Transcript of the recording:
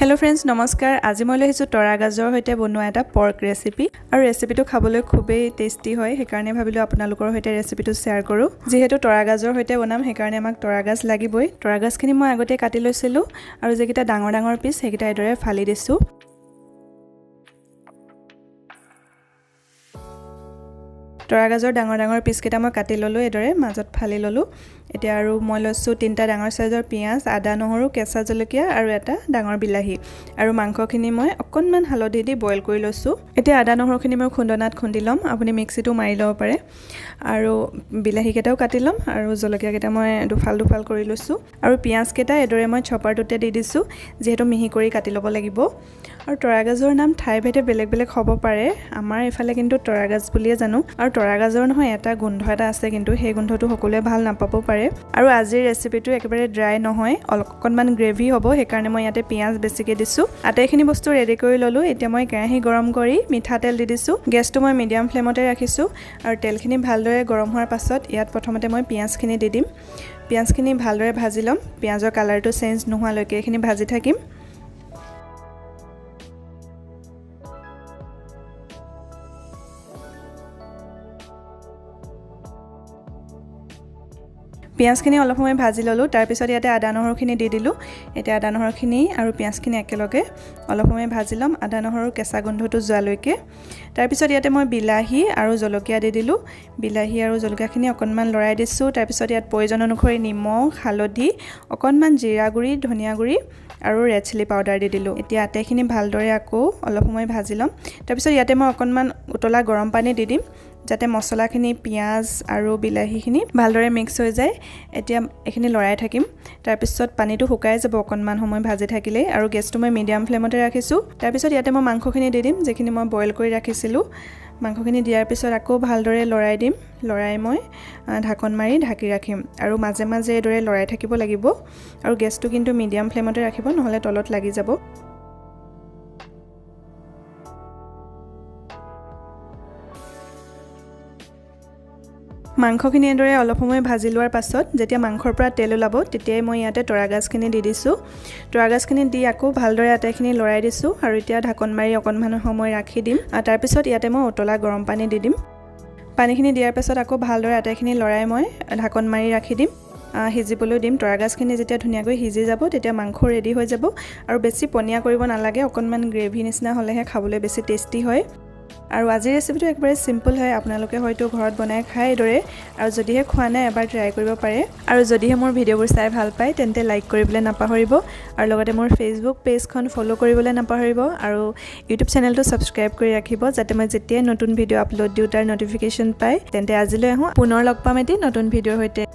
hello friends नमस्कार আজি মই লৈছো তৰা গাজৰ হৈতে বনোৱা এটা পৰ্ক ৰেচিপি আৰু ৰেচিপিটো খাবলৈ খুবেই টেস্টি হয় হেকাৰণে ভাবিলো আপোনালোকৰ হৈতে ৰেচিপিটো শেয়াৰ কৰো যেহেতু তৰা গাজৰ হৈতে বনাম হেকাৰণে আমাক তৰা গাজ লাগিবই তৰা গাজখিনি মই আগতে কাটি লৈছিলো আৰু যেকিটা ডাঙৰ ডাঙৰ পিস হেকিটা এদৰে ফালি দিছো তৰা গাজৰ ডাঙৰ ডাঙৰ পিস কেটা মই কাটি ললো এদৰে মাজত ফালি ললো এতিয়া আৰু মই লৈছো তিনটা ডাঙৰ সাইজৰ পিয়াজ আদা নহৰু কেঁচা জলকীয়া আৰু এটা ডাঙৰ বিলাহী আৰু মাংসখিনি মই অকনমান হালধি দি বইল কৰি লৈছো এতিয়া আদা নহৰুখিনি মই খুন্দনাত খুন্দি লম আপুনি মিক্সিটো মাৰি লব পাৰে আৰু বিলাহী কেটাও কাটি লম আৰু জলকীয়া কেটা মই দুফাল কৰি লৈছো আৰু পিয়াজ কেটা এদৰে মই চপাৰটোতে দি দিছো যেহেতু মিহি কৰি কাটি লব লাগিব আৰু তৰা গাজৰ নাম ঠাই ভেদে বেলেগ বেলেগ হ'ব পাৰে আমাৰ এফালে কিন্তু তৰা গাজ বুলিয়ে জানো আৰু তৰা গাজৰ নহয় এটা গোন্ধ এটা আছে কিন্তু সেই গোন্ধটো সকলোৱে ভাল নাপাব পাৰে আৰু আজিৰ ৰেচিপিটো একেবাৰে ড্ৰাই নহয় অকনমান গ্ৰেভি হ'ব হেকাৰণে মই ইয়াতে পিয়াজ বেছিকে দিছো আটাইখিনি বস্তু ৰেডি কৰি ললো এতিয়া মই কেৰাহী গৰম কৰি মিঠা তেল দি দিছো গেছটো মই মিডিয়াম ফ্লেমতে ৰাখিছো আৰু তেলখিনি ভালদৰে গৰম হোৱাৰ পাছত ইয়াত প্ৰথমতে মই পিয়াজখিনি দি দিম পিয়াজখিনি ভালদৰে ভাজি লম পিয়াজৰ কালাৰটো চেঞ্জ নোহোৱালৈকে এখিনি ভাজি থাকিম পিয়াজখিনি অলপ সময় ভাজি ললো তাৰ পিছত ইয়াতে আদা নহৰুখিনি দি দিলো এতিয়া আদা নহৰুখিনি আৰু পিয়াজখিনি একেলগে অলপ সময় ভাজি লম আদা নহৰুৰ কেঁচা গন্ধটো যোৱালৈকে তাৰ পিছত ইয়াতে মই বিলাহী আৰু জলকীয়া দি দিলো বিলাহী আৰু জলকীয়াখিনি অকনমান লৰাই দিছো তাৰ পিছত ইয়াত প্ৰয়োজন অনুসৰি নিমখ হালধি অকনমান জিৰা গুৰি ধনিয়া গুৰি আৰু ৰেড চিলি পাউডাৰ দি দিলো এতিয়া আটাইখিনি ভালদৰে আকৌ অলপ সময় ভাজি লম তাৰ পিছত ইয়াতে মই অকনমান উতলা গৰম পানী দি দিম যাতে মছলাখিনি পিয়াজ আৰু বিলাহীখিনি ভালদৰে মিক্স হৈ যায় এতিয়া এখিনি লৰাই থাকিম তাৰ পিছত পানীটো শুকাই যাব অকনমান সময় ভাজি থাকিলে আৰু গেছটো মই মিডিয়াম ফ্লেমতে ৰাখিছো তাৰ পিছত ইয়াতে মই মাংসখিনি দি দিম যেখিনি মই বইল কৰি ৰাখিছিলো মাংসখিনি দিয়াৰ পিছত আকৌ ভালদৰে লৰাই দিম লৰাই মই ঢাকন মাৰি ঢাকি ৰাখিম আৰু মাজে মাজে এদৰে লৰাই থাকিব লাগিব আৰু গেছটো কিন্তু মিডিয়াম ফ্লেমতে ৰাখিব নহলে তলত লাগি যাব মাংসখিনি এদৰে অলপ সময় ভাজি লোৱাৰ পাছত যেতিয়া মাংসৰ পৰা তেল ওলাব তেতিয়াই মই ইয়াতে তৰা গাজখিনি দি দিছো তৰা গাজখিনি দি আকৌ ভালদৰে আটাইখিনি লৰাই দিছো আৰু এতিয়া ঢাকন মাৰি অকনমান সময় ৰাখি দিম তাৰ পিছত ইয়াতে মই উতলা গৰম পানী দি দিম পানীখিনি দিয়াৰ পিছত আকৌ ভালদৰে আটাইখিনি লৰাই মই ঢাকন মাৰি ৰাখি দিম হিজিবলৈ দিম তৰা গাজখিনি যেতিয়া ধুনিয়াকৈ হিজি যাব তেতিয়া মাংস ৰেডি হৈ যাব আৰু বেছি পনিয়া কৰিব নালাগে অকনমান গ্ৰেভি নিচিনা হলেহে খাবলৈ বেছি টেস্টি হয় আৰু আজিৰ ৰেচিপিটো একবাৰে সিম্পল হয় আপোনালোকে হয়তো ঘৰত বনাই খাই এদৰে আৰু যদিহে খোৱা নাই এবাৰ ট্ৰাই কৰিব পাৰে আৰু যদিহে মোৰ ভিডিঅ'বোৰ চাই ভাল পায় তেন্তে লাইক কৰিবলৈ নাপাহৰিব আৰু লগতে মোৰ ফেচবুক পেজখন ফলো কৰিবলৈ নাপাহৰিব আৰু ইউটিউব চেনেলটো সাবস্ক্ৰাইব কৰি ৰাখিব যাতে মই যেতিয়া নতুন ভিডিঅ' আপলোড দিওঁ তাৰ নটিফিকেশন পায় তেন্তে আজিলৈ আহো পুনৰ লগ পাম এটি নতুন ভিডিঅ'ৰ সৈতে